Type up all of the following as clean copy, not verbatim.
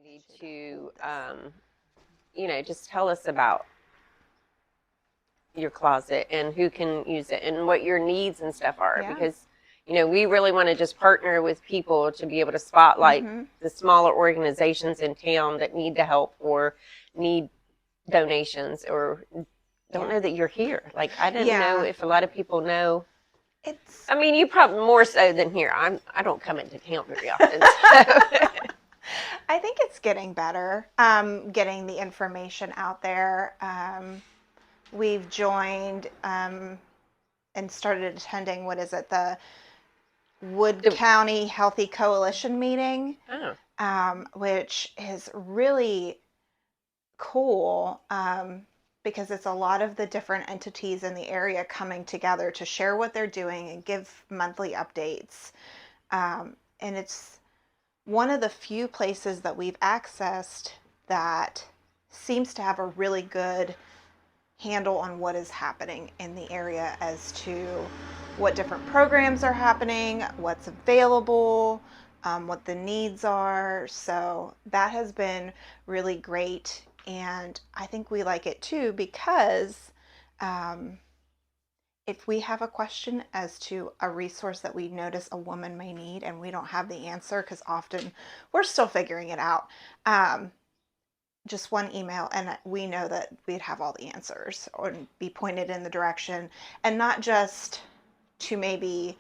opportunity to, just tell us about your closet and who can use it and what your needs and stuff are. Yeah. Because, we really want to just partner with people to be able to spotlight the smaller organizations in town that need the help or need donations or don't know that you're here. Like, I didn't know if a lot of people know. I mean, you probably more so than here. I don't come into town very often. So. I think it's getting better, getting the information out there. We've joined and started attending, the Wood County Healthy Coalition meeting, which is really cool because it's a lot of the different entities in the area coming together to share what they're doing and give monthly updates. And it's one of the few places that we've accessed that seems to have a really good handle on what is happening in the area as to what different programs are happening, what's available, what the needs are. So that has been really great. And I think we like it too because if we have a question as to a resource that we notice a woman may need and we don't have the answer, because often we're still figuring it out, just one email and we know that we'd have all the answers or be pointed in the direction, and not just to maybe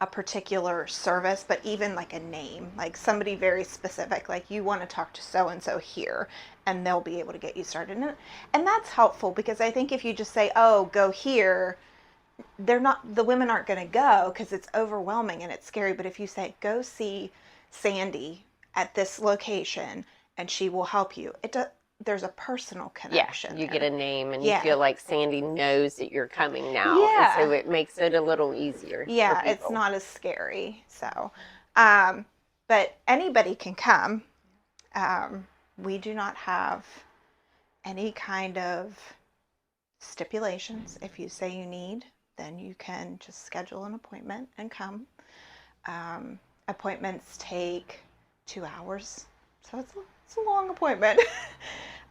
a particular service, but even like a name, like somebody very specific, like you want to talk to so-and-so here, and they'll be able to get you started. And that's helpful because I think if you just say, oh, go here, the women aren't going to go because it's overwhelming and it's scary. But if you say, go see Sandy at this location and she will help you, there's a personal connection. Yeah, you get a name and you feel like Sandy knows that you're coming now. Yeah. And so it makes it a little easier. Yeah, it's not as scary. So, but anybody can come. We do not have any kind of stipulations. If you say you need, then you can just schedule an appointment and come. Appointments take 2 hours, so it's a long appointment.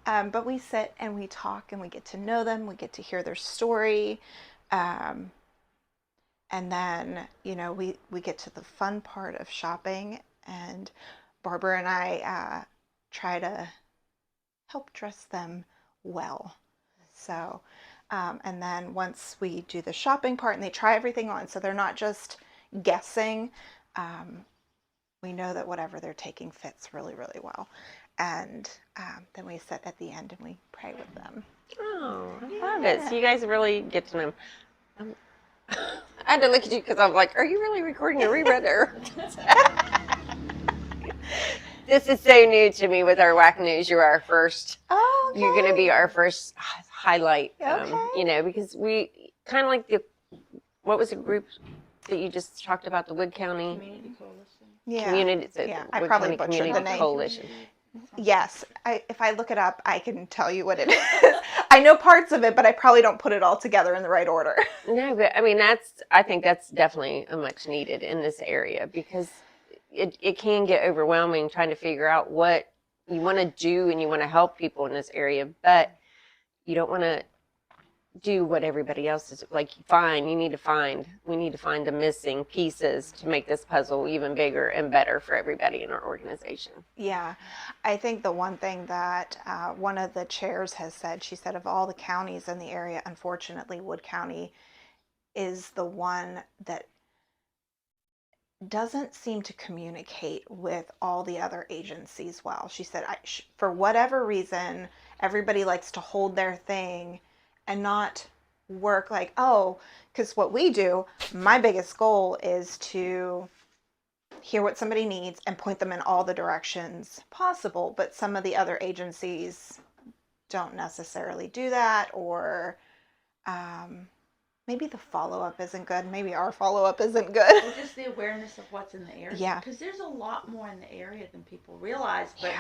But we sit and we talk and we get to know them. We get to hear their story. And then, we get to the fun part of shopping, and Barbara and I try to help dress them well. So, and then once we do the shopping part and they try everything on, so they're not just guessing, we know that whatever they're taking fits really, really well. And then we sit at the end and we pray with them. Oh, I love it. So you guys really get to know them. I had to look at you because I'm like, are you really recording a rerun there? This is so new to me with our WAC news. You're our first. Oh, okay. You're going to be our first highlight. Okay. Because we kind of like what was the group that you just talked about? The Wood County Community Coalition. Yeah. I probably butchered the name. Coalition. Yes. If I look it up, I can tell you what it is. I know parts of it, but I probably don't put it all together in the right order. No, but I mean, I think that's definitely a much needed in this area because it can get overwhelming trying to figure out what you want to do, and you want to help people in this area, but you don't want to do what everybody else is like. We need to find the missing pieces to make this puzzle even bigger and better for everybody in our organization. Yeah, I think the one thing that one of the chairs has said, she said, of all the counties in the area, unfortunately, Wood County is the one that doesn't seem to communicate with all the other agencies well. She said, for whatever reason, everybody likes to hold their thing and not work like, because what we do, my biggest goal is to hear what somebody needs and point them in all the directions possible. But some of the other agencies don't necessarily do that, or maybe the follow-up isn't good. Maybe our follow-up isn't good. Or just the awareness of what's in the area. Yeah. Because there's a lot more in the area than people realize. But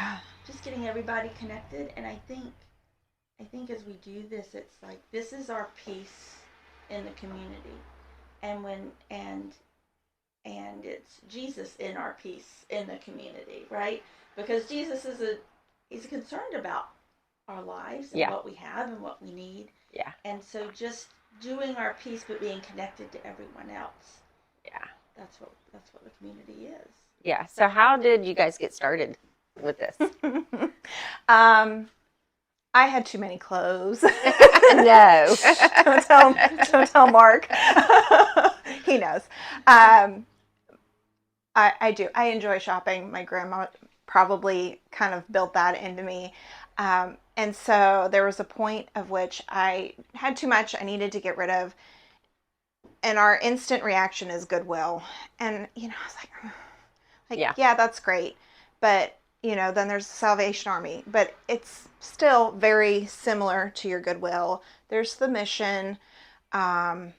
just getting everybody connected. And I think as we do this, it's like, this is our piece in the community. And and it's Jesus in our peace in the community, right? Because Jesus he's concerned about our lives and Yeah. what we have and what we need. Yeah. And so just doing our piece but being connected to everyone else. Yeah. That's what the community is. Yeah. So how did you guys get started with this? I had too many clothes. No. don't tell Mark. He knows. I do. I enjoy shopping. My grandma probably kind of built that into me. And so there was a point of which I had too much I needed to get rid of. And our instant reaction is Goodwill. And, I was like, yeah, that's great. But, then there's the Salvation Army. But it's still very similar to your Goodwill. There's the mission. But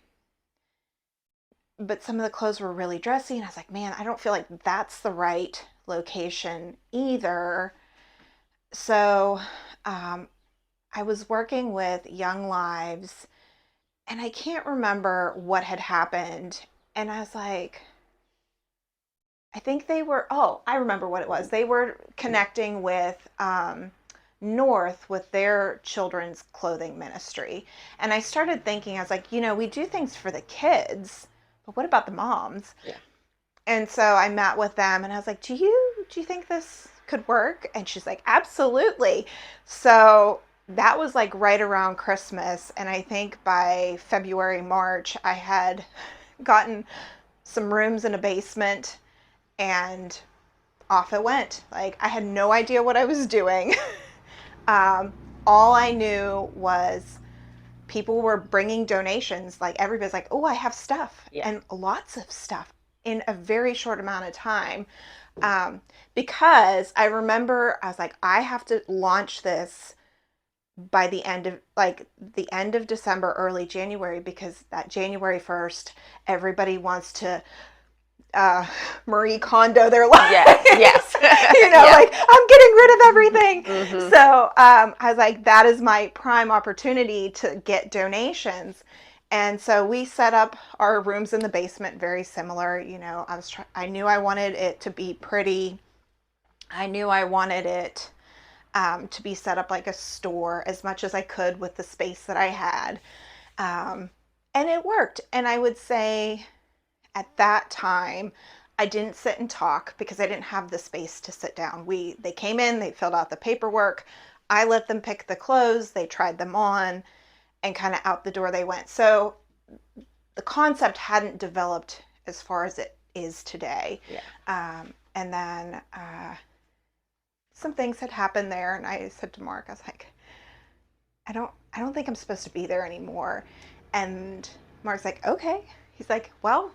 some of the clothes were really dressy. And I was like, man, I don't feel like that's the right location either. So I was working with Young Lives. And I can't remember what had happened. And I was like, I think I remember what it was. They were connecting with North with their children's clothing ministry. And I started thinking, I was like, we do things for the kids, but what about the moms? Yeah. And so I met with them and I was like, do you think this could work? And she's like, absolutely. So that was like right around Christmas. And I think by February, March, I had gotten some rooms in a basement and off it went. Like, I had no idea what I was doing. All I knew was people were bringing donations. Like, everybody's like, oh, I have stuff. Yeah. And lots of stuff in a very short amount of time. Because I remember I was like, I have to launch this by the end of December, early January, because that January 1st, everybody wants to Marie Kondo their life. Yes. Like, I'm getting rid of everything. Mm-hmm. So I was like, that is my prime opportunity to get donations. And so we set up our rooms in the basement, very similar. I knew I wanted it to be pretty. I knew I wanted it to be set up like a store as much as I could with the space that I had. And it worked. And I would say at that time, I didn't sit and talk because I didn't have the space to sit down. They came in, they filled out the paperwork. I let them pick the clothes. They tried them on, and kind of out the door they went. So the concept hadn't developed as far as it is today. Yeah. And then some things had happened there, and I said to Mark, I was like, I don't think I'm supposed to be there anymore. And Mark's like, okay. He's like, well,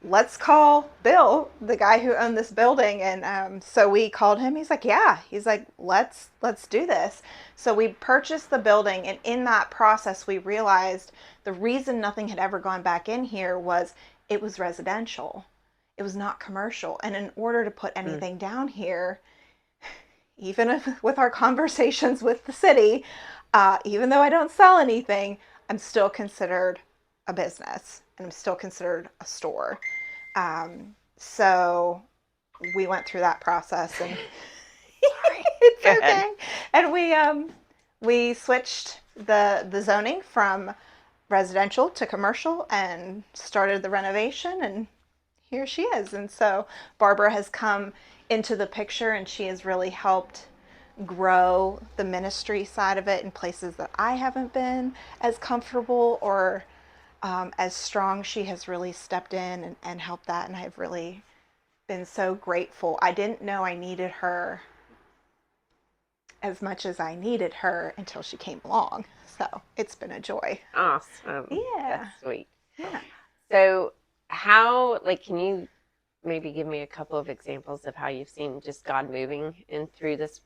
let's call Bill, the guy who owned this building. And so we called him. He's like, yeah. He's like, let's do this. So we purchased the building, and in that process, we realized the reason nothing had ever gone back in here was it was residential. It was not commercial. And in order to put anything down here, even with our conversations with the city, even though I don't sell anything, I'm still considered a business, and I'm still considered a store. So we went through that process, and it's okay. And we switched the zoning from residential to commercial and started the renovation, and here she is. And so Barbara has come into the picture, and she has really helped grow the ministry side of it in places that I haven't been as comfortable or as strong. She has really stepped in and helped that, and I've really been so grateful. I didn't know I needed her as much as I needed her until she came along. So it's been a joy. Awesome. Yeah. That's sweet. Yeah. So can you maybe give me a couple of examples of how you've seen just God moving in through this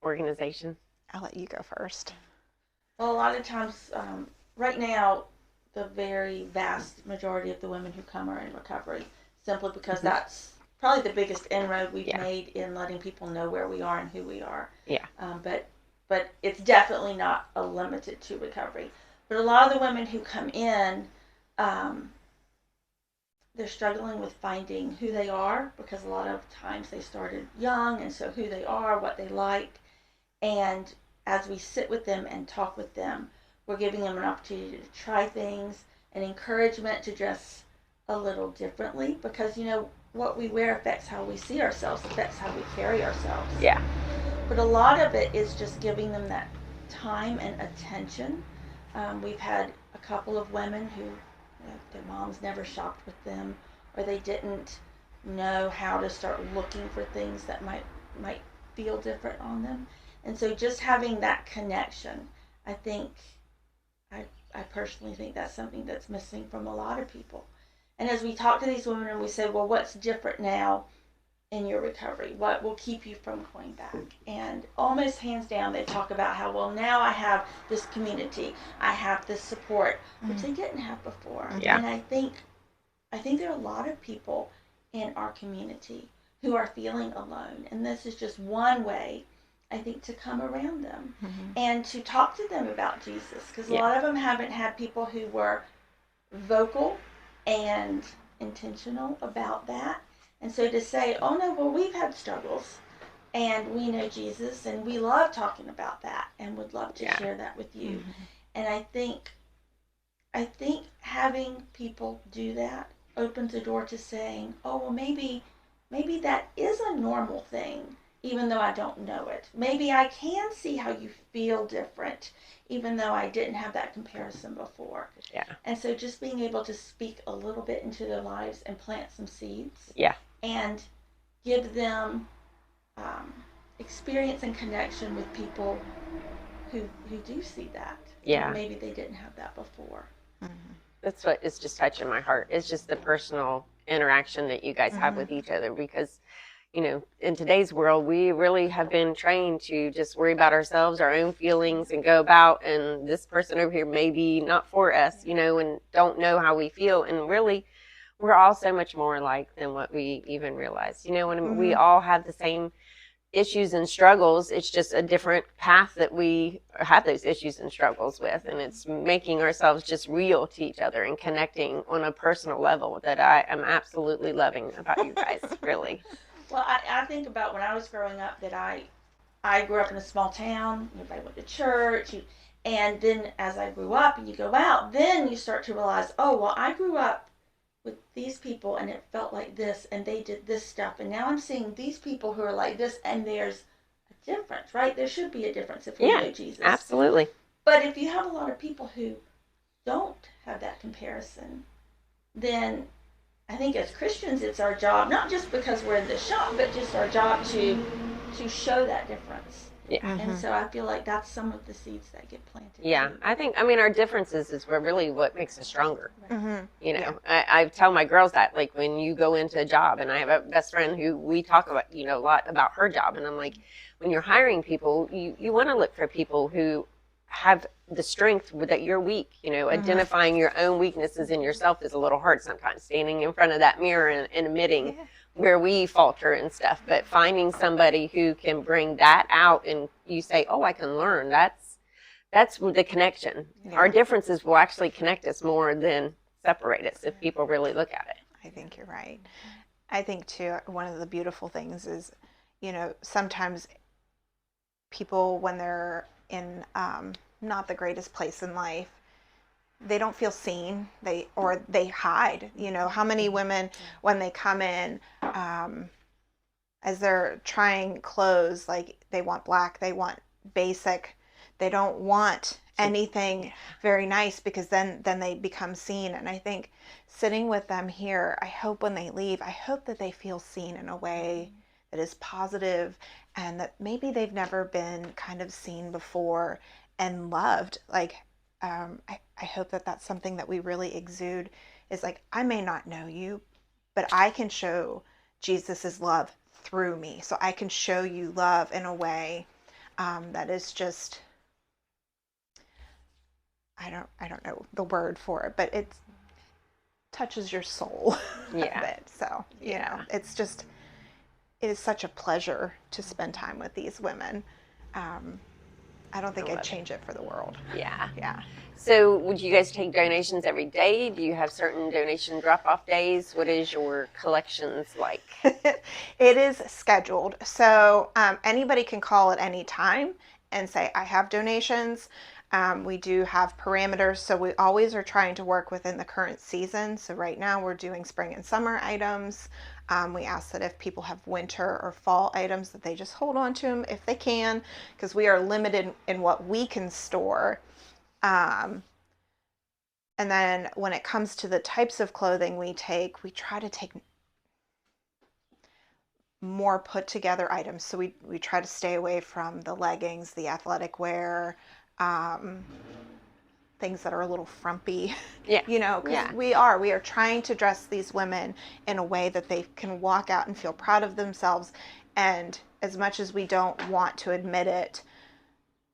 organization? I'll let you go first. Well, a lot of times, right now, the very vast majority of the women who come are in recovery, simply because that's probably the biggest inroad we've made in letting people know where we are and who we are. Yeah. But it's definitely not limited to recovery. But a lot of the women who come in, they're struggling with finding who they are, because a lot of times they started young, and so who they are, what they like. And as we sit with them and talk with them, we're giving them an opportunity to try things, and encouragement to dress a little differently, because what we wear affects how we see ourselves, affects how we carry ourselves. Yeah. But a lot of it is just giving them that time and attention. We've had a couple of women who their moms never shopped with them, or they didn't know how to start looking for things that might feel different on them. And so just having that connection, I think, I personally think that's something that's missing from a lot of people. And as we talk to these women and we say, well, what's different now in your recovery? What will keep you from going back? And almost hands down, they talk about how, well, now I have this community, I have this support, which they didn't have before. Yeah. And I think there are a lot of people in our community who are feeling alone, and this is just one way, I think, to come around them and to talk to them about Jesus, because a lot of them haven't had people who were vocal and intentional about that. And so to say, oh no, well, we've had struggles and we know Jesus and we love talking about that and would love to share that with you. And I think having people do that opens the door to saying, oh, well, maybe that is a normal thing, even though I don't know it. Maybe I can see how you feel different, even though I didn't have that comparison before. Yeah. And so just being able to speak a little bit into their lives and plant some seeds. Yeah. And give them experience and connection with people who do see that. Yeah. And maybe they didn't have that before. That's what is just touching my heart. It's just the personal interaction that you guys have with each other, because in today's world, we really have been trained to just worry about ourselves, our own feelings, and go about, and this person over here may be not for us, and don't know how we feel. And really, we're all so much more alike than what we even realize. When we all have the same issues and struggles, it's just a different path that we have those issues and struggles with, and it's making ourselves just real to each other and connecting on a personal level that I am absolutely loving about you guys, really. Well, I think about when I was growing up that I grew up in a small town. Everybody went to church. And then as I grew up and you go out, then you start to realize, oh, well, I grew up with these people and it felt like this and they did this stuff. And now I'm seeing these people who are like this, and there's a difference, right? There should be a difference if we know Jesus. Absolutely. But if you have a lot of people who don't have that comparison, then I think as Christians, it's our job, not just because we're in the shop, but just our job to show that difference. Yeah. And so I feel like that's some of the seeds that get planted. Yeah. I think, our differences is really what makes us stronger. I tell my girls that, like, when you go into a job, and I have a best friend who we talk about, a lot about her job. And I'm like, when you're hiring people, you want to look for people who have the strength that you're weak. Identifying your own weaknesses in yourself is a little hard sometimes, standing in front of that mirror and admitting where we falter and stuff, but finding somebody who can bring that out and you say, oh, I can learn. That's the connection. Our differences will actually connect us more than separate us if people really look at it. I think you're right. I think too, one of the beautiful things is, sometimes people, when they're in not the greatest place in life, they don't feel seen. They hide. How many women, when they come in, as they're trying clothes, like they want black, they want basic, they don't want anything very nice, because then they become seen. And I think sitting with them here, I hope when they leave, I hope that they feel seen in a way that is positive, and that maybe they've never been kind of seen before and loved. Like, I hope that that's something that we really exude, is like, I may not know you, but I can show Jesus's love through me. So I can show you love in a way that is just, I don't know the word for it, but it touches your soul a bit. So, it's just, it is such a pleasure to spend time with these women. I don't think I I'd love change it for the world. Yeah. Yeah. So would you guys take donations every day? Do you have certain donation drop-off days? What is your collections like? It is scheduled. So anybody can call at any time and say, I have donations. We do have parameters. So we always are trying to work within the current season. So right now we're doing spring and summer items. We ask that if people have winter or fall items that they just hold on to them if they can, because we are limited in what we can store. And then when it comes to the types of clothing we try to take more put together items. So we try to stay away from the leggings, the athletic wear, things that are a little frumpy, Yeah. because Yeah. we are trying to dress these women in a way that they can walk out and feel proud of themselves. And as much as we don't want to admit it,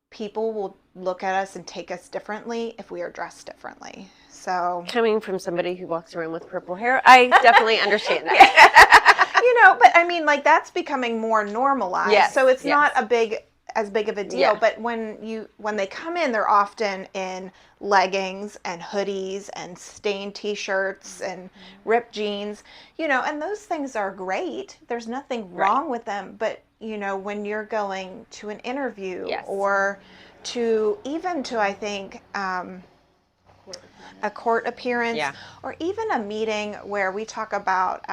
people will look at us and take us differently if we are dressed differently. So Coming from somebody who walks around with purple hair, I definitely understand that. but I mean, like, that's becoming more normalized. Yes, So it's yes. not as big of a deal. Yeah. But when they come in, they're often in leggings and hoodies and stained t-shirts and ripped jeans, and those things are great. There's nothing wrong with them. But, when you're going to an interview Yes. or I think, a court appearance, Yeah. or even a meeting where we talk about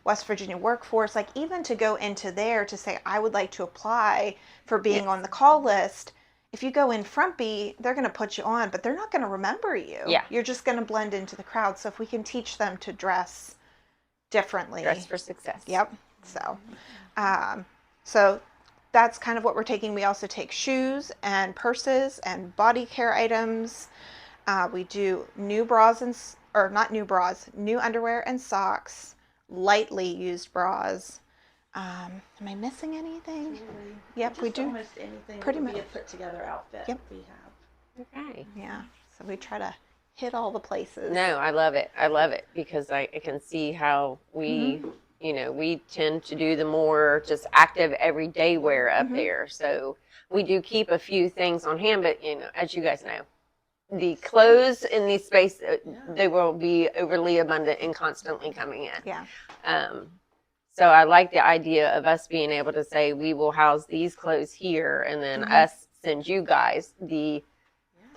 West Virginia workforce, like even to go into there to say, I would like to apply for being on the call list. If you go in frumpy, they're going to put you on, but they're not going to remember you. Yeah. You're just going to blend into the crowd. So if we can teach them to dress differently. Dress for success. Yep. So that's kind of what we're taking. We also take shoes and purses and body care items. We do new underwear and socks, lightly used bras. Am I missing anything? Yep, Just we do. almost anything Pretty that would be much. a put together outfit. Yep. We have. Okay. Yeah, so we try to hit all the places. No, I love it. I love it because I can see how we, we tend to do the more just active everyday wear up there. So we do keep a few things on hand, but as you guys know, the clothes in these space, they will be overly abundant and constantly coming in. Yeah. So I like the idea of us being able to say we will house these clothes here, and then us send you guys the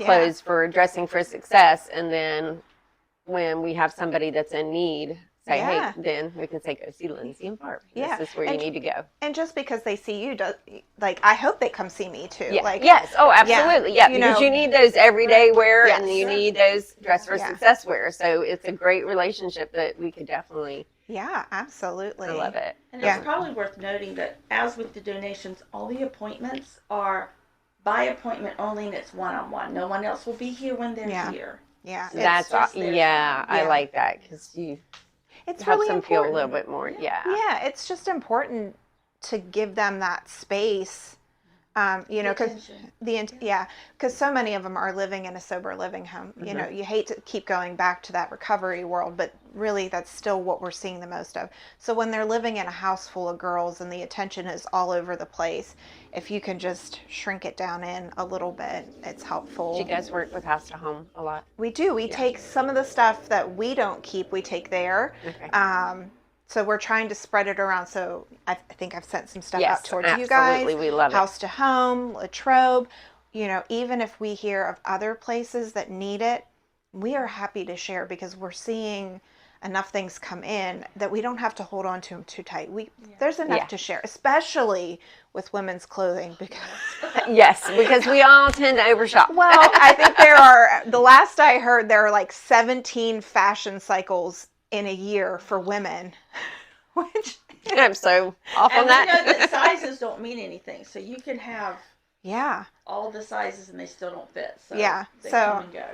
clothes for dressing for success, and then when we have somebody that's in need, say, hey, then we can say, go see Lindsay and Barbara. This is where you need to go. And just because they see you, I hope they come see me too. Yeah. Like, yes. Oh, absolutely. Yeah. Because you need those everyday wear and you need those dress for success wear. So it's a great relationship that we could definitely. Yeah, absolutely. I love it. And it's probably worth noting that, as with the donations, all the appointments are by appointment only, and it's one-on-one. No one else will be here when they're here. Yeah. That's I like that because it's helps really them important. feel a little bit more. Yeah. Yeah, it's just important to give them that space. Because so many of them are living in a sober living home. You hate to keep going back to that recovery world, but really that's still what we're seeing the most of. So when they're living in a house full of girls and the attention is all over the place, if you can just shrink it down in a little bit, it's helpful. Do you guys work with house to home a lot? We do. We take some of the stuff that we don't keep, we take there. Okay. So we're trying to spread it around. So I think I've sent some stuff out towards absolutely. you guys. We love House to Home, Latrobe. Even if we hear of other places that need it, we are happy to share because we're seeing enough things come in that we don't have to hold on to them too tight. There's enough to share, especially with women's clothing. Because because we all tend to overshop. Well, I think the last I heard, there are like 17 fashion cycles in a year for women, which I'm so off on And that. we know that sizes don't mean anything, so you can have all the sizes and they still don't fit. So they come and go.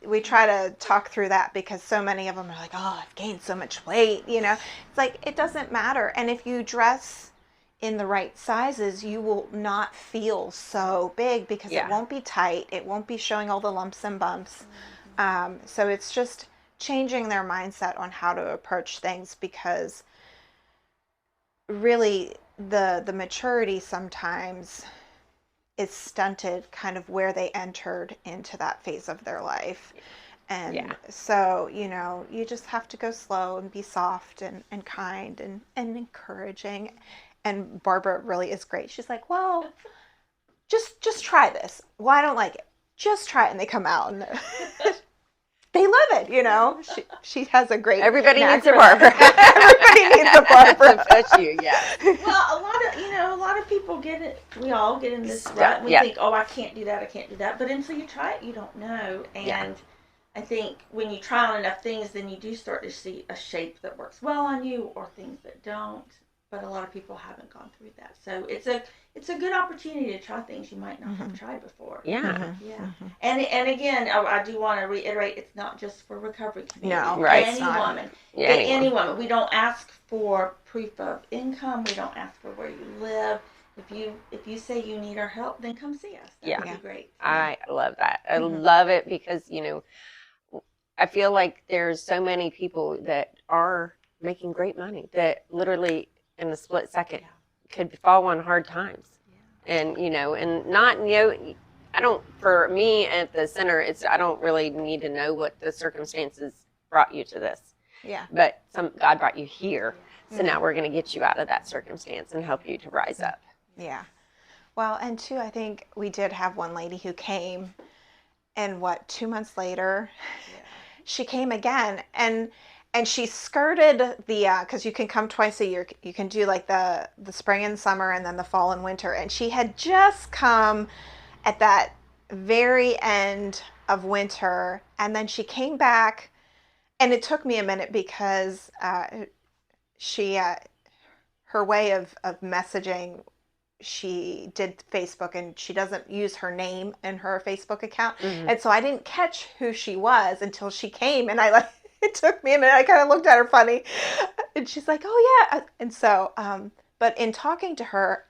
We try to talk through that because so many of them are like, oh, I've gained so much weight. It's like, it doesn't matter. And if you dress in the right sizes, you will not feel so big because it won't be tight. It won't be showing all the lumps and bumps. So it's just changing their mindset on how to approach things, because really the maturity sometimes is stunted kind of where they entered into that phase of their life. And Yeah. so, you just have to go slow and be soft and kind and encouraging. And Barbara really is great. She's like, well, just try this. Well, I don't like it. Just try it. And they come out and they love it. She has a great Everybody knack needs a for that. Barbara. Everybody needs a Barbara. To push you, yes. Well, a lot of people get it. We all get in this rut. And we think, oh, I can't do that. I can't do that. But until you try it, you don't know. And I think when you try on enough things, then you do start to see a shape that works well on you, or things that don't. But a lot of people haven't gone through that, so it's a good opportunity to try things you might not have tried before. Yeah. Yeah. And again, I do want to reiterate, it's not just for recovery community. No, right. Any woman. Yeah, Any woman. We don't ask for proof of income. We don't ask for where you live. If you say you need our help, then come see us. That would be great. I love that. I love it because, I feel like there's so many people that are making great money that literally in a split second could fall on hard times. And, and not, I don't, for me at the center, I don't really need to know what the circumstances brought you to this. Yeah. But God brought you here. So now we're going to get you out of that circumstance and help you to rise up. Yeah. Well, and two, I think we did have one lady who came, and 2 months later, she came again, and she skirted the, because you can come twice a year. You can do like the spring and summer, and then the fall and winter. And she had just come at that very end of winter, and then she came back, and it took me a minute because she, her way of messaging, she did Facebook, and she doesn't use her name in her Facebook account. And so I didn't catch who she was until she came, and it took me a minute. I kind of looked at her funny, and she's like, oh yeah. And so, but in talking to her,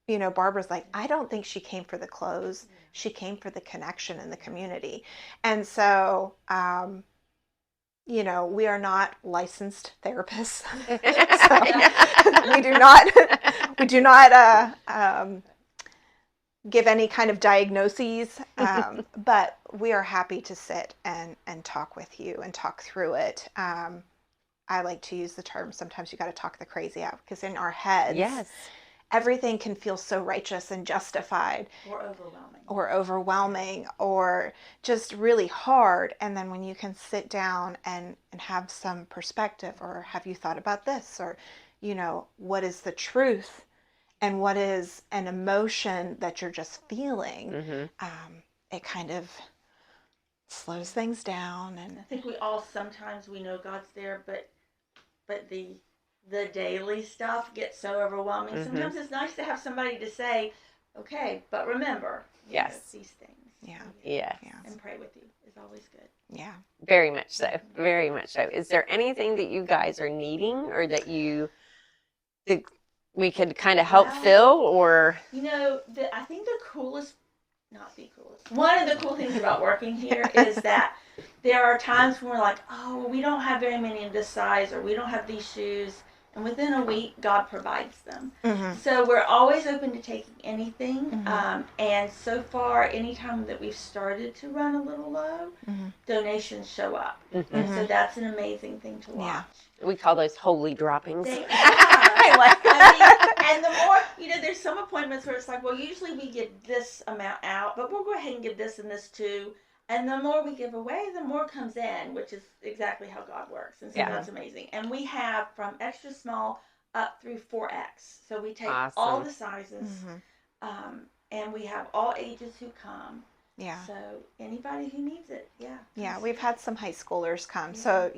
Barbara's like, I don't think she came for the clothes. She came for the connection and the community. And so, we are not licensed therapists. So we do not give any kind of diagnoses, but we are happy to sit and talk with you and talk through it. I like to use the term, sometimes you got to talk the crazy out, because in our heads, everything can feel so righteous and justified. Or overwhelming, or just really hard. And then when you can sit down and have some perspective, or have you thought about this, or, what is the truth and what is an emotion that you're just feeling, it kind of slows things down. And I think we all, sometimes we know God's there, but the daily stuff gets so overwhelming. Sometimes it's nice to have somebody to say, okay, but remember, these things. And pray with you is always good. Yeah. Very much so. Very much so. Is there anything that you guys are needing, or that we could kind of help fill, or? I think the coolest, one of the cool things about working here is that there are times when we're like, oh, we don't have very many of this size, or we don't have these shoes. And within a week, God provides them. So we're always open to taking anything. And so far, anytime that we've started to run a little low, donations show up. And so that's an amazing thing to watch. Yeah. We call those holy droppings. And the more, there's some appointments where it's like, well, usually we give this amount out, but we'll go ahead and give this and this too. And the more we give away, the more comes in, which is exactly how God works. And so that's amazing. And we have from extra small up through 4X. So we take all the sizes, and we have all ages who come. Yeah. So anybody who needs it, Yeah, we've had some high schoolers come. So,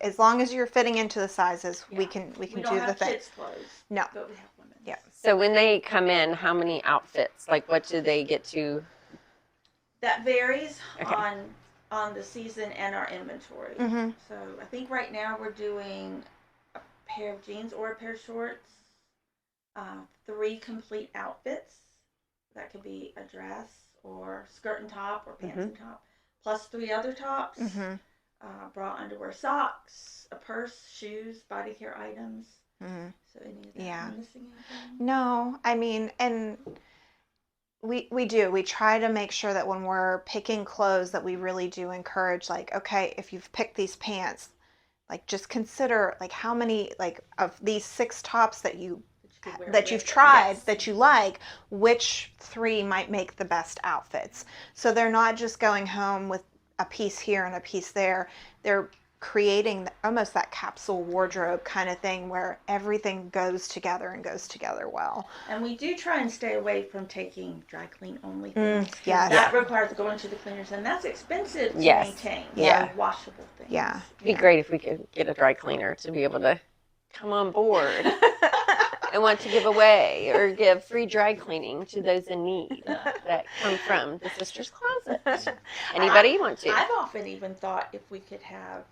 as long as you're fitting into the sizes, we can do the thing. We don't have kids' clothes. No. But we have women. Yeah. So when they come in, how many outfits? Like, what do they get to? That varies on the season and our inventory. So I think right now we're doing a pair of jeans or a pair of shorts, 3 complete outfits. That could be a dress or skirt and top or pants and top, plus 3 other tops, bra, underwear, socks, a purse, shoes, body care items. So any of that, am I missing anything? No, I mean, and We do. We try to make sure that when we're picking clothes that we really do encourage, like, okay, if you've picked these pants, like just consider like how many like of these 6 tops that you've tried Yes. that you like, which 3 might make the best outfits. So they're not just going home with a piece here and a piece there. They're creating almost that capsule wardrobe kind of thing where everything goes together and goes together well. And we do try and stay away from taking dry clean only things. Yes. That requires going to the cleaners, and that's expensive to Yes. maintain. Yeah. So washable things. Yeah. It'd be great if we could get a dry cleaner to be able to come on board and want to give away or give free dry cleaning to those in need that come from the Sisters Closet. Anybody want to? I've often even thought if we could have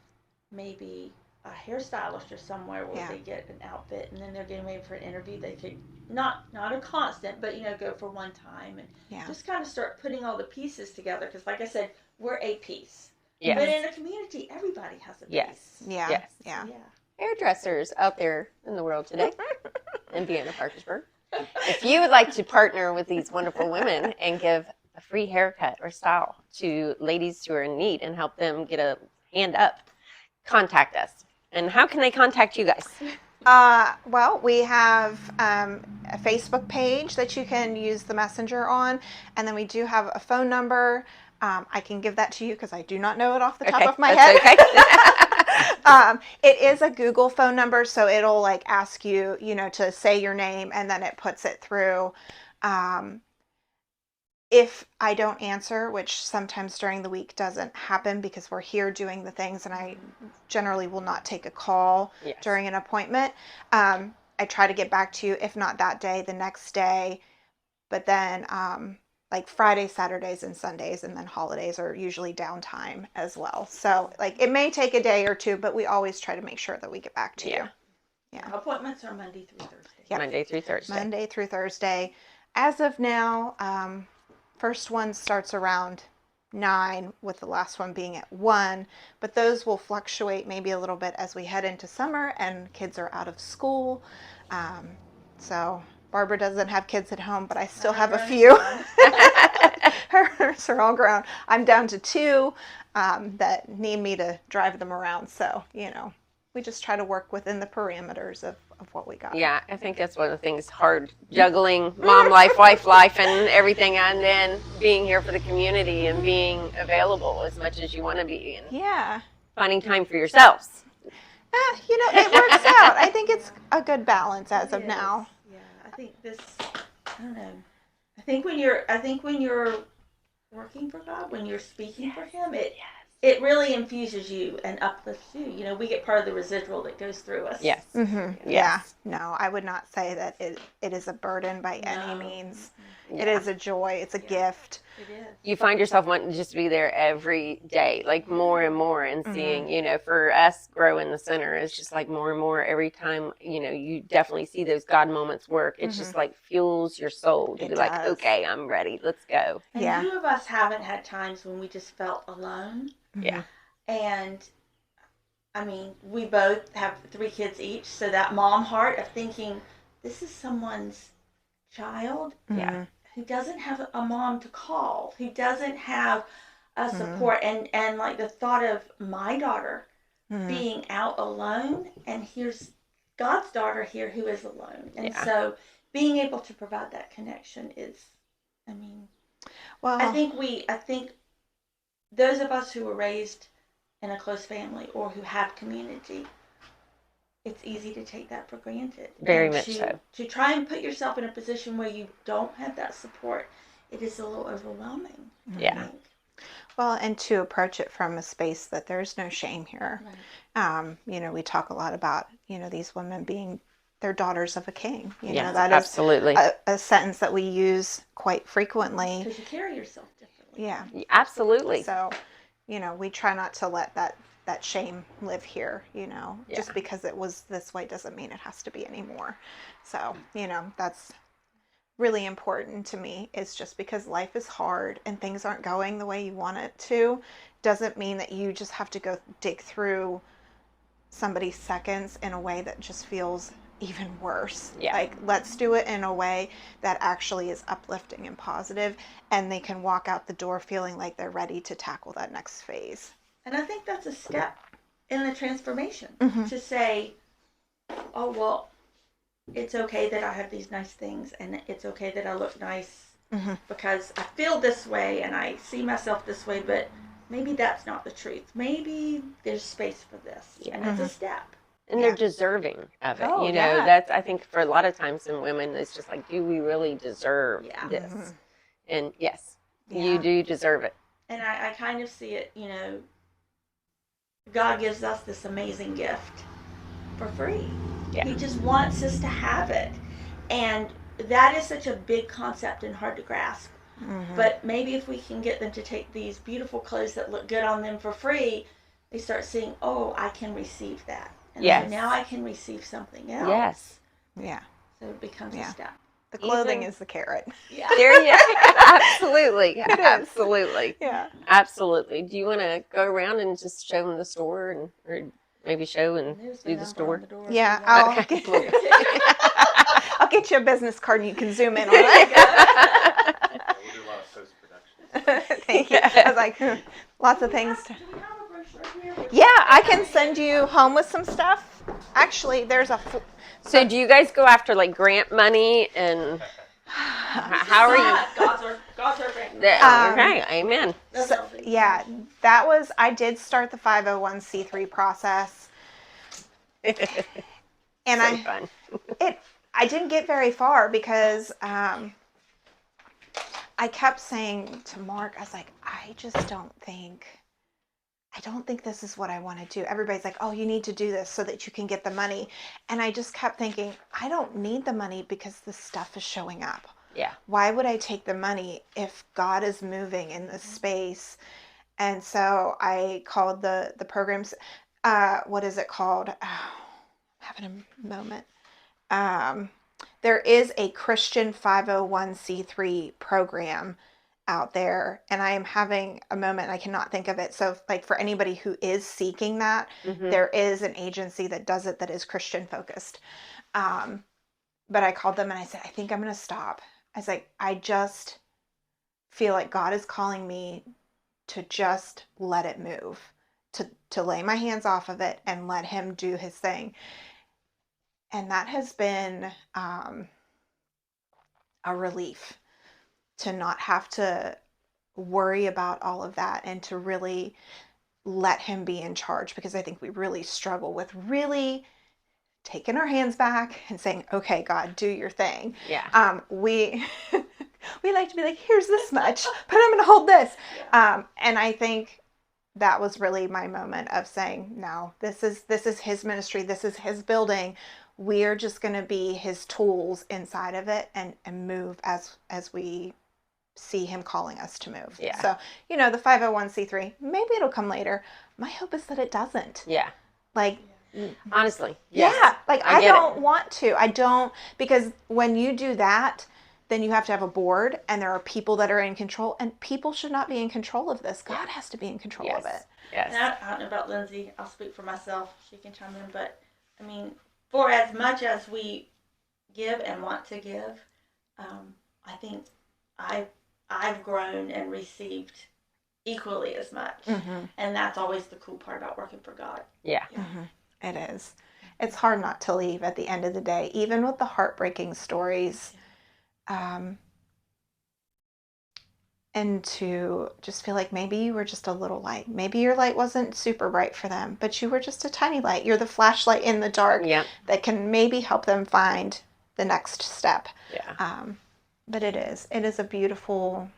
maybe a hairstylist or somewhere where they get an outfit and then they're getting ready for an interview, they could not a constant, but go for one time and just kind of start putting all the pieces together. Because like I said, we're a piece. Yes. But in a community, everybody has a piece. Yes. Yeah. Yes. Yeah. Yeah. Hairdressers out there in the world today in Vienna, Parkersburg. If you would like to partner with these wonderful women and give a free haircut or style to ladies who are in need and help them get a hand up, contact us. And how can they contact you guys? Well, we have a Facebook page that you can use the messenger on, and then we do have a phone number. I can give that to you because I do not know it off the top of my head. Okay. It is a Google phone number, so it'll like ask you, to say your name, and then it puts it through. If I don't answer, which sometimes during the week doesn't happen because we're here doing the things, and I generally will not take a call during an appointment, I try to get back to you, if not that day, the next day. But then like Fridays, Saturdays, and Sundays, and then holidays are usually downtime as well. So like it may take a day or two, but we always try to make sure that we get back to you. Yeah. Appointments are Monday through Thursday. Yep. Monday through Thursday. Monday through Thursday. As of now, first one starts around 9, with the last one being at 1, but those will fluctuate maybe a little bit as we head into summer and kids are out of school. So Barbara doesn't have kids at home, but I still have a few. Hers are all grown. I'm down to 2 that need me to drive them around. So, we just try to work within the parameters of what we got. Yeah, I think that's one of the things hard, juggling mom life, wife life, and everything, and then being here for the community and being available as much as you want to be, and finding time for yourselves. It works out. I think it's a good balance as of now. Yeah, I think I don't know. I think when you're working for God, when you're speaking for Him, it really infuses you and uplifts you. We get part of the residual that goes through us. Yes. Mm-hmm. Yes. Yeah. No, I would not say that it is a burden by any means. Yeah. It is a joy. It's a gift. It is. You find yourself wanting to just be there every day, like more and more, and seeing, for us, grow in the center is just like more and more every time, you definitely see those God moments work. It's just like fuels your soul to be like, okay, I'm ready. Let's go. And who of us haven't had times when we just felt alone? Yeah. And I mean, we both have 3 kids each, so that mom heart of thinking, this is someone's child. Yeah. Who doesn't have a mom to call, who doesn't have a support, and like the thought of my daughter being out alone, and here's God's daughter here who is alone, and so being able to provide that connection is, I think those of us who were raised in a close family or who have community, it's easy to take that for granted. Very much so. To try and put yourself in a position where you don't have that support, it is a little overwhelming. Yeah. I think. Well, and to approach it from a space that there's no shame here. Right. We talk a lot about, these women being they're daughters of a king. Yes, that absolutely. is a sentence that we use quite frequently. Because you carry yourself differently. Yeah. Absolutely. So, we try not to let that shame live here, just because it was this way doesn't mean it has to be anymore. So, that's really important to me. It's just because life is hard and things aren't going the way you want it to, doesn't mean that you just have to go dig through somebody's seconds in a way that just feels even worse. Yeah. Like, let's do it in a way that actually is uplifting and positive, and they can walk out the door feeling like they're ready to tackle that next phase. And I think that's a step in the transformation Mm-hmm. to say, oh, well, it's okay that I have these nice things, and it's okay that I look nice Mm-hmm. because I feel this way and I see myself this way, but maybe that's not the truth. Maybe there's space for this, Yeah. and it's a step. And Yeah. they're deserving of it. Oh, You know, yeah. that's, I think for a lot of times in women, it's just like, do we really deserve Yeah. this? Mhm. And yes, Yeah. you do deserve it. And I kind of see it, God gives us this amazing gift for free. Yeah. He just wants us to have it. And that is such a big concept and hard to grasp. Mm-hmm. But maybe if we can get them to take these beautiful clothes that look good on them for free, they start seeing, oh, I can receive that. And Yes. so now I can receive something else. Yes. Yeah. So it becomes Yeah. a step. The clothing Even- is the carrot. Yeah. There you Absolutely. It is. Absolutely. Yeah. Absolutely. Do you want to go around and just show them the store and or maybe show and There's do the number store? on the door. Yeah, I'll I'll get you a business card and you can zoom in on There you it. We'll do a lot of post-production. Thank you. I was like, lots of things. Do we have a brochure here? Yeah, I can send you home with some stuff. Actually, there's a. So do you guys go after like grant money and how are you? God's our friend. Okay, amen. That's So, all we- yeah, I did start the 501c3 process, and So fun. I didn't get very far because I kept saying to Mark, I was like, I don't think this is what I want to do. Everybody's like, oh, you need to do this so that you can get the money. And I just kept thinking, I don't need the money because the stuff is showing up. Yeah. Why would I take the money if God is moving in this space? And so I called the programs, what is it called? Oh, I'm having a moment. There is a Christian 501c3 program out there, and I am having a moment. I cannot think of it. So like for anybody who is seeking that, Mhm. there is an agency that does it that is Christian focused. But I called them and I said, I think I'm going to stop. I was like, I just feel like God is calling me to just let it move, to lay my hands off of it and let him do his thing. And that has been a relief to not have to worry about all of that and to really let him be in charge, because I think we really struggle with really taking our hands back and saying, okay, God, do your thing. Yeah. We like to be like, here's this much, but I'm going to hold this. And I think that was really my moment of saying, no, this is his ministry. This is his building. We're just going to be his tools inside of it and move as we see him calling us to move. Yeah. So, the 501c3, maybe it'll come later. My hope is that it doesn't. Yeah. Like, Honestly. Yes. yeah, like I get don't it. want to. I don't, because when you do that, then you have to have a board and there are people that are in control, and people should not be in control of this. God has to be in control Yes. of it. Yes. And I don't know about Lindsay. I'll speak for myself. She can chime in. But, I mean, for as much as we give and want to give, I think I've grown and received equally as much. Mm-hmm. And that's always the cool part about working for God. Yeah. Mm-hmm. It is. It's hard not to leave at the end of the day, even with the heartbreaking stories. And to just feel like maybe you were just a little light. Maybe your light wasn't super bright for them, but you were just a tiny light. You're the flashlight in the dark Yeah. that can maybe help them find the next step. Yeah. But it is a beautiful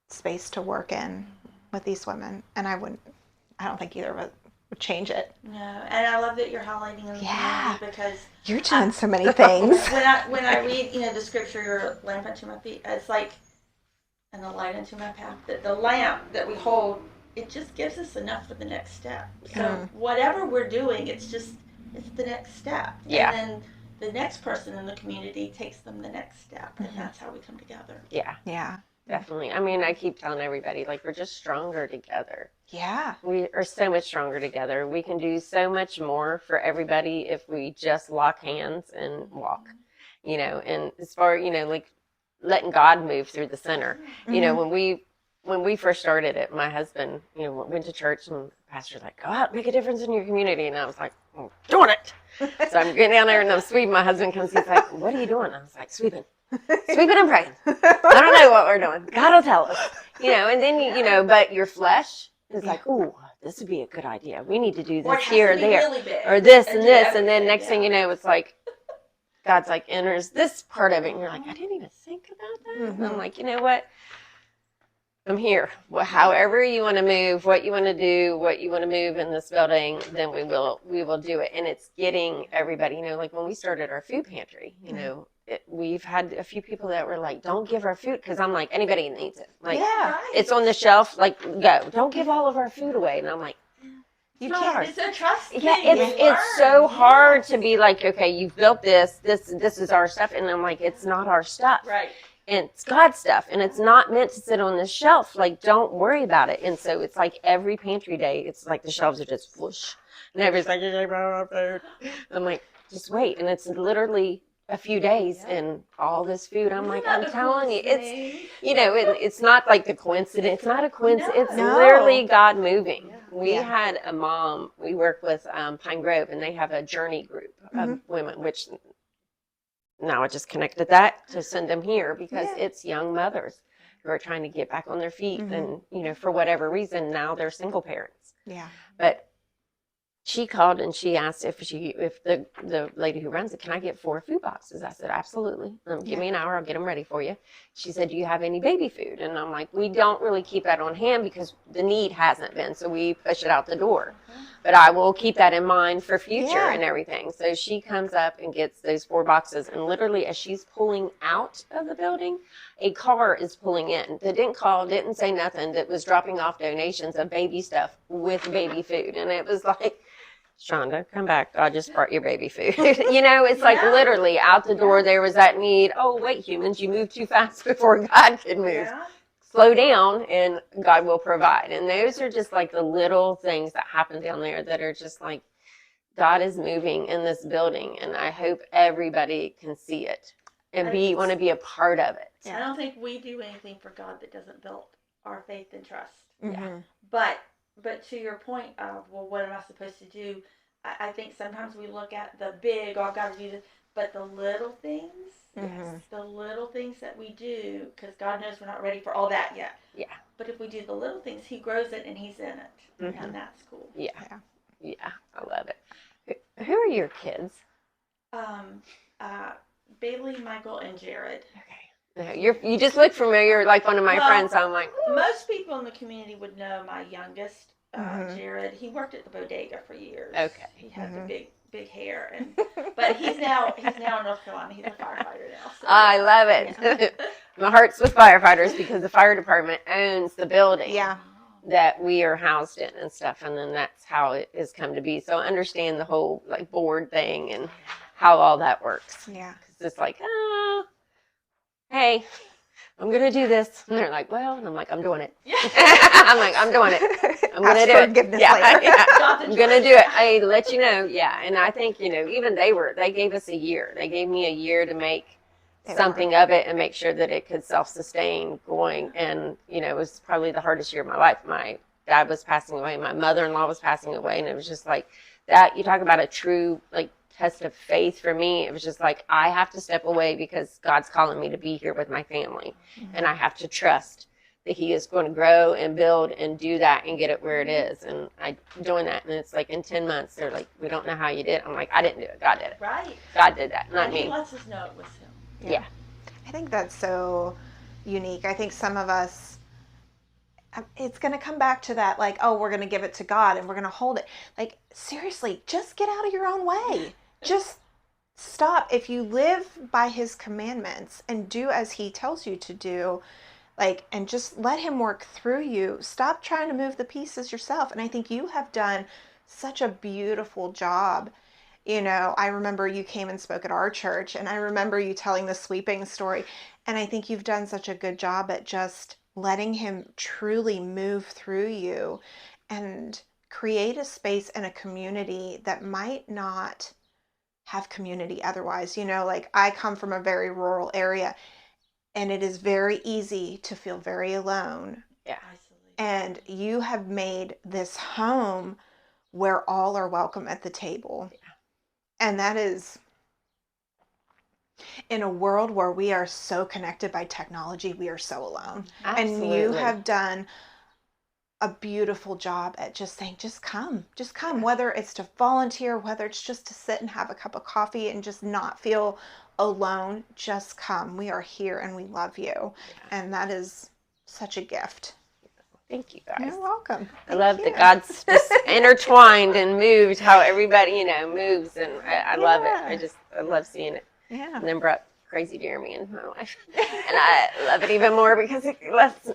space to work in with these women. And I don't think either of us would change it. No, and I love that you're highlighting in the Yeah. community because You're doing so many things. when I read, the scripture, your lamp unto my feet, it's like, and the light unto my path, that the lamp that we hold, it just gives us enough for the next step. So whatever we're doing, it's the next step. Yeah. And then the next person in the community takes them the next step, and that's how we come together. Yeah. Yeah. Definitely. I mean, I keep telling everybody, like, we're just stronger together. Yeah. We are so much stronger together. We can do so much more for everybody if we just lock hands and walk, and as far, like letting God move through the center. When we first started it, my husband, went to church and the pastor's like, go out, make a difference in your community. And I was like, I'm doing it. So I'm getting down there and I'm sweeping. My husband comes, he's like, what are you doing? I was like, sweeping and praying. I don't know what we're doing. God will tell us, and then, but your flesh is like, ooh, this would be a good idea. We need to do this here or there, really big, or this and this. And then everything, next thing you know, it's like, God's like enters this part of it. And you're like, I didn't even think about that. And I'm like, you know what? I'm here. Well, however you want to move, what you want to do, what you want to move in this building, then we will do it. And it's getting everybody, like when we started our food pantry, we've had a few people that were like, don't give our food, because I'm like, anybody needs it. Like, it's on the shelf, like, go. Don't give all of our food away. And I'm like, you can't. It's a trust thing. Yeah, it's so hard to be like, okay, you've built this is our stuff. And I'm like, it's not our stuff. Right. And it's God's stuff, and it's not meant to sit on this shelf. Like, don't worry about it. And so it's like every pantry day, it's like the shelves are just whoosh. And everybody's like, you take our food. I'm like, just wait. And it's literally a few days and all this food. I'm like, I'm telling you, it's, it's not like the coincidence. It's not a coincidence. It's literally God moving. We had a mom, we work with Pine Grove, and they have a journey group of women, which now I just connected that to send them here because it's young mothers who are trying to get back on their feet. And, for whatever reason, now they're single parents. Yeah. But she called and she asked if the lady who runs it, can I get 4 food boxes? I said, absolutely. Give me an hour. I'll get them ready for you. She said, do you have any baby food? And I'm like, we don't really keep that on hand because the need hasn't been. So we push it out the door. But I will keep that in mind for future and everything. So she comes up and gets those 4 boxes. And literally as she's pulling out of the building, a car is pulling in that didn't call, didn't say nothing, that was dropping off donations of baby stuff with baby food. And it was like, Shonda, come back. I just brought your baby food. It's like literally out the door there was that need. Oh, wait, humans, you moved too fast before God could move. Yeah. Slow down and God will provide. And those are just like the little things that happen down there that are just like, God is moving in this building. And I hope everybody can see it and want to be a part of it. I don't think we do anything for God that doesn't build our faith and trust. Mm-hmm. But to your point of, well, what am I supposed to do? I think sometimes we look at the big, oh, I've got to do this, but the little things, the little things that we do, because God knows we're not ready for all that yet. Yeah. But if we do the little things, He grows it and He's in it, and that's cool. Yeah, I love it. Who are your kids? Bailey, Michael, and Jared. Okay. You just look familiar, like one of my friends. I'm like, most people in the community would know my youngest, Jared. He worked at the bodega for years. Okay. He has a big hair, but he's now in North Carolina. He's a firefighter now. So, I love it. Yeah. My heart's with firefighters because the fire department owns the building that we are housed in and stuff, and then that's how it has come to be. So I understand the whole like board thing and how all that works. Yeah. 'Cause it's like, hey, I'm going to do this. And they're like, well, and I'm like, I'm doing it. I'm like, I'm doing it. I'm going to do it. Forgiveness Yeah, later. I'm going to do it. I let you know. Yeah. And I think, even they gave us a year. They gave me a year to make something of it and make sure that it could self-sustain going. And, it was probably the hardest year of my life. My dad was passing away. My mother-in-law was passing away. And it was just like that. You talk about a true, like, test of faith for me. It was just like, I have to step away because God's calling me to be here with my family. And I have to trust that He is going to grow and build and do that and get it where it is. And I'm doing that. And it's like in 10 months, they're like, we don't know how you did it. I'm like, I didn't do it. God did it. Right. God did that, not and me. He lets us know it was Him. Yeah. I think that's so unique. I think some of us, it's going to come back to that, like, oh, we're going to give it to God and we're going to hold it. Like, seriously, just get out of your own way. Just stop. If you live by His commandments and do as He tells you to do, like, and just let Him work through you. Stop trying to move the pieces yourself. And I think you have done such a beautiful job I remember you came and spoke at our church, and I remember you telling the sweeping story. And I think you've done such a good job at just letting him truly move through you and create a space and a community that might not have community otherwise. Like I come from a very rural area, and it is very easy to feel very alone. Yeah. And you have made this home where all are welcome at the table. Yeah. And that is, in a world where we are so connected by technology, we are so alone. Absolutely. And you have done a beautiful job at just saying, just come, whether it's to volunteer, whether it's just to sit and have a cup of coffee and just not feel alone, just come. We are here and we love you. Yeah. And that is such a gift. Thank you, guys. You're welcome. I love that God's just intertwined and moved how everybody, moves, and I love it. I love seeing it. Yeah. And then brought crazy Jeremy into my life. And I love it even more because it lets,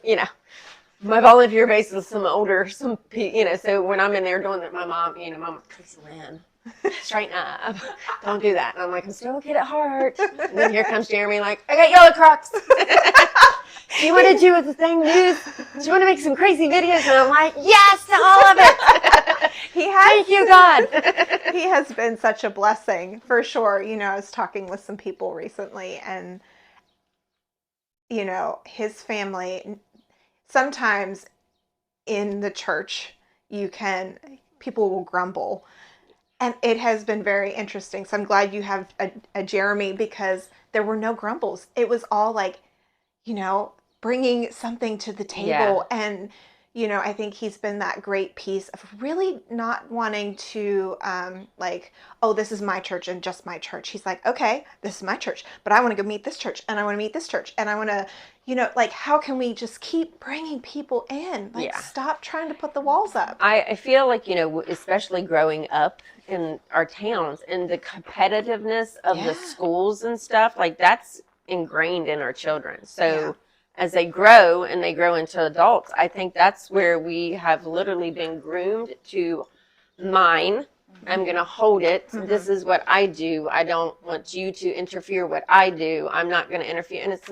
my volunteer base is some older, so when I'm in there doing that, my mom, Mom, Tracy Lynn, straighten up. Don't do that. And I'm like, I'm still a kid at heart. And then here comes Jeremy like, I got yellow Crocs. Do you want to do the thing news? Do you want to make some crazy videos? And I'm like, yes to all of it. Thank you, God. He has been such a blessing, for sure. I was talking with some people recently, and, his family, sometimes in the church, people will grumble. And it has been very interesting. So I'm glad you have a Jeremy, because there were no grumbles. It was all like, bringing something to the table. Yeah. And, I think he's been that great piece of really not wanting to, this is my church and just my church. He's like, okay, this is my church, but I want to go meet this church, and I want to meet this church, and I want to, how can we just keep bringing people in? Stop trying to put the walls up. I feel like, especially growing up in our towns and the competitiveness of the schools and stuff, that's ingrained in our children. So as they grow into adults, I think that's where we have literally been groomed to mine. I'm going to hold it. Mm-hmm. This is what I do. I don't want you to interfere what I do. I'm not going to interfere. And it's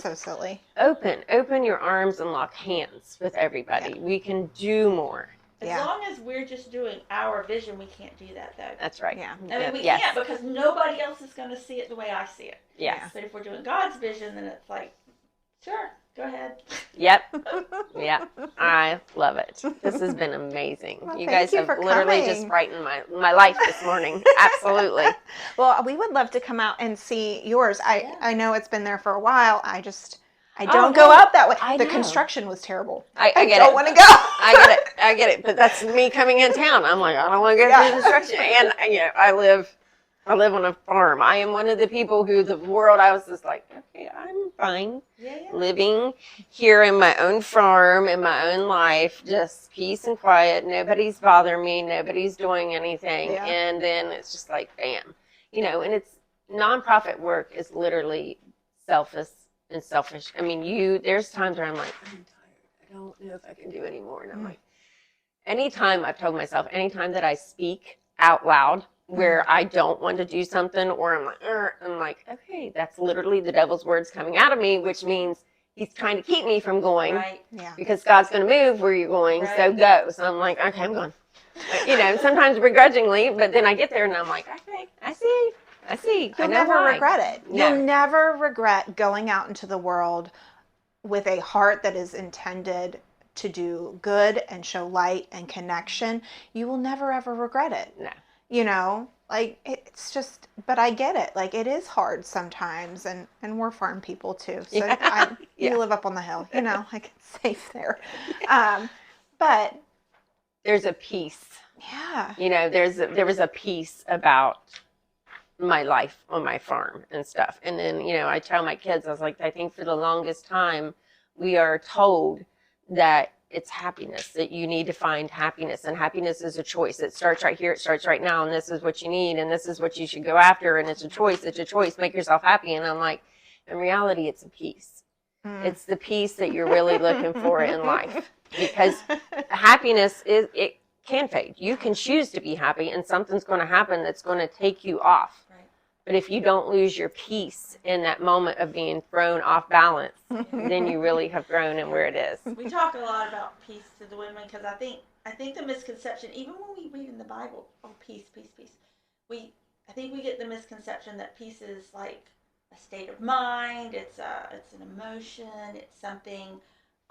so silly. Open your arms and lock hands with everybody. Yeah. We can do more. As long as we're just doing our vision, we can't do that, though. That's right. Yeah. I mean, we can't, because nobody else is going to see it the way I see it. Yes. But if we're doing God's vision, then it's like, sure, go ahead. Yep. I love it. This has been amazing. Well, you guys have literally just brightened my life this morning. Absolutely. Well, we would love to come out and see yours. I know it's been there for a while. I don't go out that way. The construction was terrible. I don't want to go. I get it. But that's me coming in town. I'm like, I don't want to go through the construction. And I live on a farm. I am one of the people who I was just like, okay, I'm fine living here in my own farm, in my own life, just peace and quiet. Nobody's bothering me. Nobody's doing anything. Yeah. And then it's just like, bam. And it's nonprofit work is literally selfish. I mean, there's times where I'm like, I'm tired. I don't know if I can do any more. And I'm like, I've told myself, anytime that I speak out loud where I don't want to do something, or I'm like, okay, that's literally the devil's words coming out of me, which means he's trying to keep me from going. Right. Yeah. Because God's going to move where you're going, so go. So I'm like, okay, I'm going. Sometimes begrudgingly, but then I get there and I'm like, okay, I see. You'll never regret it. No. You'll never regret going out into the world with a heart that is intended to do good and show light and connection. You will never, ever regret it. No. It's just, but I get it. It is hard sometimes, and we're farm people too. So you live up on the hill, it's safe there. But there's a peace. Yeah. There was a peace about my life on my farm and stuff. And then, I tell my kids, I was like, I think for the longest time we are told that it's happiness, that you need to find happiness, and happiness is a choice. It starts right here, it starts right now, and this is what you need, and this is what you should go after, and it's a choice, make yourself happy. And I'm like, in reality, it's a peace. It's the peace that you're really looking for in life, because happiness can fade. You can choose to be happy, and something's going to happen that's going to take you off. Right. But if you don't lose your peace in that moment of being thrown off balance, then you really have grown in where it is. We talk a lot about peace to the women because I think the misconception, even when we read in the Bible, oh, peace, peace, peace. I think we get the misconception that peace is like a state of mind. It's an emotion. It's something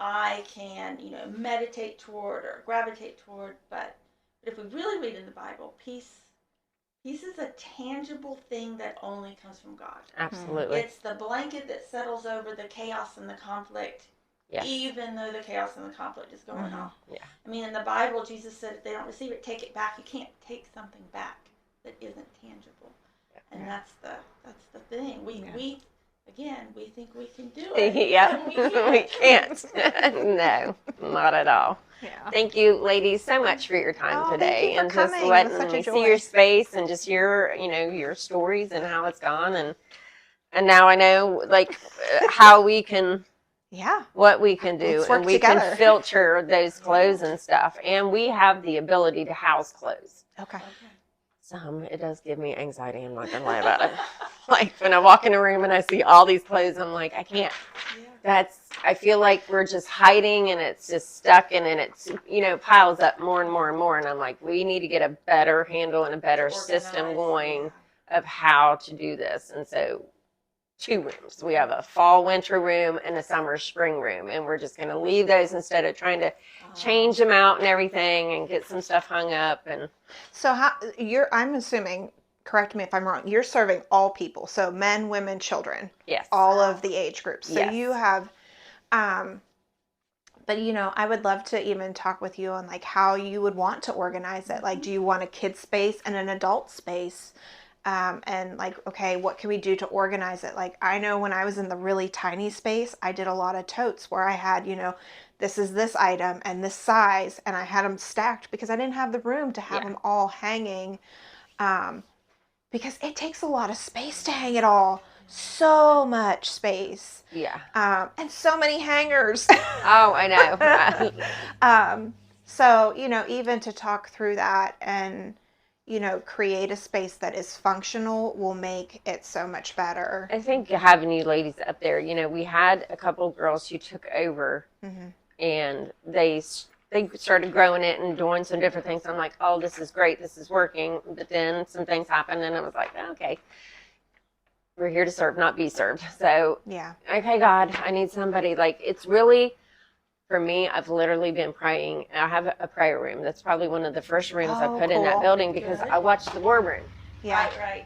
I can meditate toward or gravitate toward. But if we really read in the Bible, peace is a tangible thing that only comes from God. Absolutely. It's the blanket that settles over the chaos and the conflict, Yes. even though the chaos and the conflict is going on. Yeah. I mean, in the Bible, Jesus said if they don't receive it, take it back. You can't take something back that isn't tangible, and that's the thing. We think we can do it. Yeah, we can't. No, not at all. Yeah. Thank you, ladies, so much for your time Oh, today, thank you for and just coming. It was letting such a me joy. see your space and just hear, your stories and how it's gone, and now I know how we can, Yeah. what we can do, Let's work and we together. can filter those clothes and stuff, and we have the ability to house clothes. Okay. It does give me anxiety. I'm not gonna lie about it. Like when I walk in a room and I see all these clothes, I'm like, I can't. I feel like we're just hiding and it's just stuck and then it's, piles up more and more and more. And I'm like, we need to get a better handle and a better system going of how to do this. And so 2 rooms. We have a fall winter room and a summer spring room. And we're just going to leave those instead of trying to change them out and everything and get some stuff hung up. And So I'm assuming, correct me if I'm wrong, you're serving all people. So men, women, children. yes. All of the age groups. So Yes. you have, but I would love to even talk with you on how you would want to organize it. Like, do you want a kid space and an adult space? And okay, what can we do to organize it? I know when I was in the really tiny space, I did a lot of totes where I had, this is this item and this size, and I had them stacked because I didn't have the room to have them all hanging, because it takes a lot of space to hang it all. So much space. Yeah. And so many hangers. Oh, I know. So, even to talk through that and, create a space that is functional will make it so much better. I think having you ladies up there, we had a couple of girls who took over and they started growing it and doing some different things. I'm like, oh, this is great. This is working. But then some things happened and I was like, okay, we're here to serve, not be served. So, Yeah. Okay, God, I need somebody. It's really, for me, I've literally been praying. I have a prayer room. That's probably one of the first rooms I put in that cool. building because I watched the war room. Yeah. Right.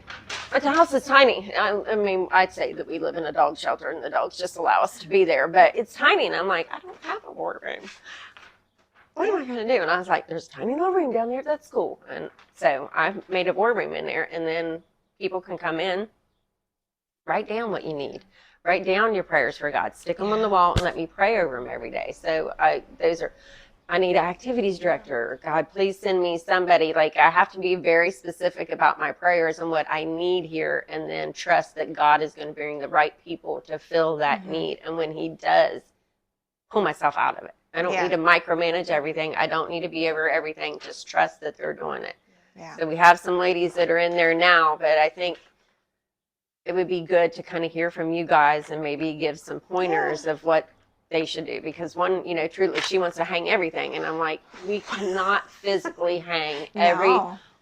But the house is tiny. I mean, I'd say that we live in a dog shelter and the dogs just allow us to be there. But it's tiny. And I'm like, I don't have a war room. What am I going to do? And I was like, there's a tiny little room down there at that school. And so I made a war room in there. And then people can come in, write down what you need. Write down your prayers for God. Stick them on the wall and let me pray over them every day. So I need an activities director. God, please send me somebody. I have to be very specific about my prayers and what I need here, and then trust that God is going to bring the right people to fill that need. And when he does, pull myself out of it. I don't need to micromanage everything. I don't need to be over everything. Just trust that they're doing it. Yeah. So we have some ladies that are in there now, but I think it would be good to kind of hear from you guys and maybe give some pointers of what they should do. Because one, truly, she wants to hang everything. And I'm like, we cannot physically hang every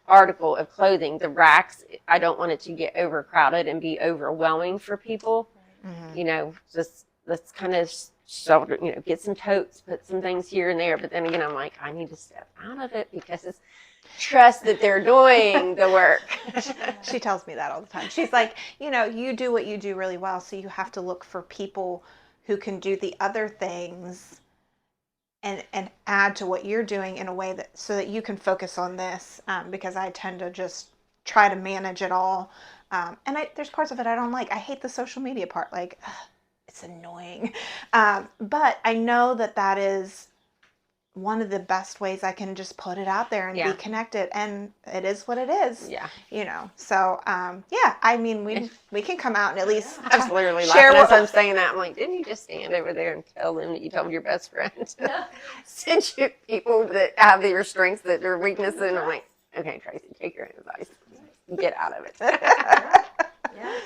article of clothing. The racks, I don't want it to get overcrowded and be overwhelming for people. Just let's kind of shoulder, get some totes, put some things here and there. But then again, I'm like, I need to step out of it because it's trust that they're doing the work. She tells me that all the time. She's like, you do what you do really well, so you have to look for people who can do the other things and add to what you're doing in a way so that you can focus on this, because I tend to just try to manage it all. And there's parts of it I don't like. I hate the social media part. It's annoying. But I know that is one of the best ways I can just put it out there and Yeah. be connected, and it is what it is. Yeah. So yeah, I mean, we can come out and at least I was literally share laughing as what I'm saying that. I'm like, didn't you just stand over there and tell them that you told your best friend to send you people that have your strengths that are weaknesses? And I'm like, okay, Tracy, take your own advice. Get out of it. Yeah,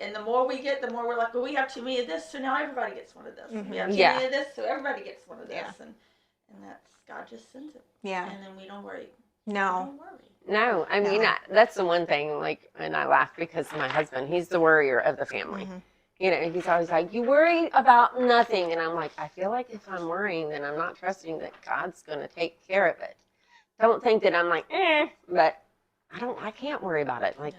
and the more we get, the more we're like, well, we have too many of this, so now everybody gets one of this. We have too Yeah. many of this, so everybody gets one of this, Yeah. and that's God just sends it. Yeah. And then we don't worry. No. Don't worry. No, I mean, that's the one thing, like, and I laugh because my husband, he's the worrier of the family. He's always like, you worry about nothing. And I'm like, I feel like if I'm worrying, then I'm not trusting that God's going to take care of it. Don't think that I'm like, but I can't worry about it. Like,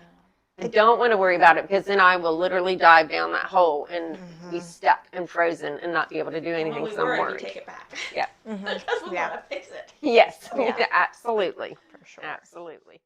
I don't want to worry about it because then I will literally dive down that hole and be stuck and frozen and not be able to do anything. When we So I'm worry, we worried. take it back. Yeah. Because we want to fix it. Yes, Yeah. absolutely. For sure. Absolutely.